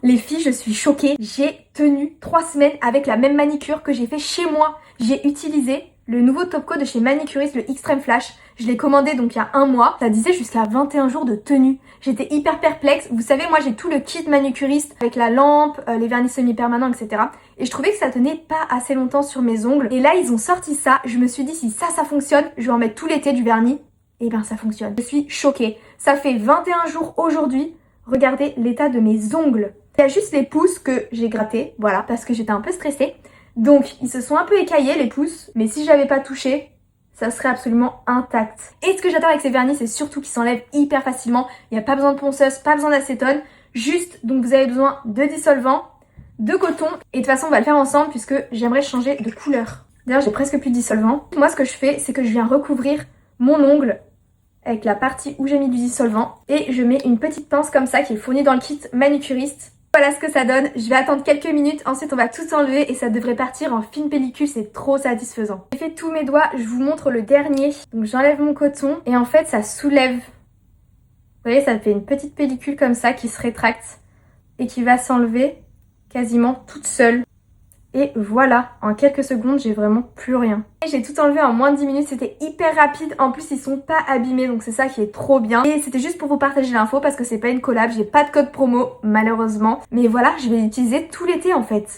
Les filles, je suis choquée. J'ai tenu 3 semaines avec la même manicure que j'ai fait chez moi. J'ai utilisé le nouveau top coat de chez Manicuriste, le Extreme Flash. Je l'ai commandé donc il y a un mois. Ça disait jusqu'à 21 jours de tenue. J'étais hyper perplexe. Vous savez, moi j'ai tout le kit Manicuriste avec la lampe, les vernis semi-permanents, etc. Et je trouvais que ça tenait pas assez longtemps sur mes ongles. Et là, ils ont sorti ça. Je me suis dit, si ça fonctionne, je vais en mettre tout l'été du vernis. Et ben ça fonctionne. Je suis choquée. Ça fait 21 jours aujourd'hui. Regardez l'état de mes ongles. Il y a juste les pouces que j'ai grattés, voilà, parce que j'étais un peu stressée. Donc, ils se sont un peu écaillés, les pouces. Mais si j'avais pas touché, ça serait absolument intact. Et ce que j'adore avec ces vernis, c'est surtout qu'ils s'enlèvent hyper facilement. Il n'y a pas besoin de ponceuse, pas besoin d'acétone. Juste, donc vous avez besoin de dissolvant, de coton. Et de toute façon, on va le faire ensemble puisque j'aimerais changer de couleur. D'ailleurs, j'ai presque plus de dissolvant. Moi, ce que je fais, c'est que je viens recouvrir mon ongle avec la partie où j'ai mis du dissolvant. Et je mets une petite pince comme ça qui est fournie dans le kit Manicuriste. Voilà ce que ça donne. Je vais attendre quelques minutes, ensuite on va tout enlever et ça devrait partir en fine pellicule, c'est trop satisfaisant. J'ai fait tous mes doigts, je vous montre le dernier. Donc j'enlève mon coton et en fait ça soulève. Vous voyez, ça fait une petite pellicule comme ça qui se rétracte et qui va s'enlever quasiment toute seule. Et voilà, en quelques secondes, j'ai vraiment plus rien. Et j'ai tout enlevé en moins de 10 minutes, c'était hyper rapide. En plus, ils sont pas abîmés, donc c'est ça qui est trop bien. Et c'était juste pour vous partager l'info parce que c'est pas une collab, j'ai pas de code promo, malheureusement. Mais voilà, je vais l'utiliser tout l'été en fait.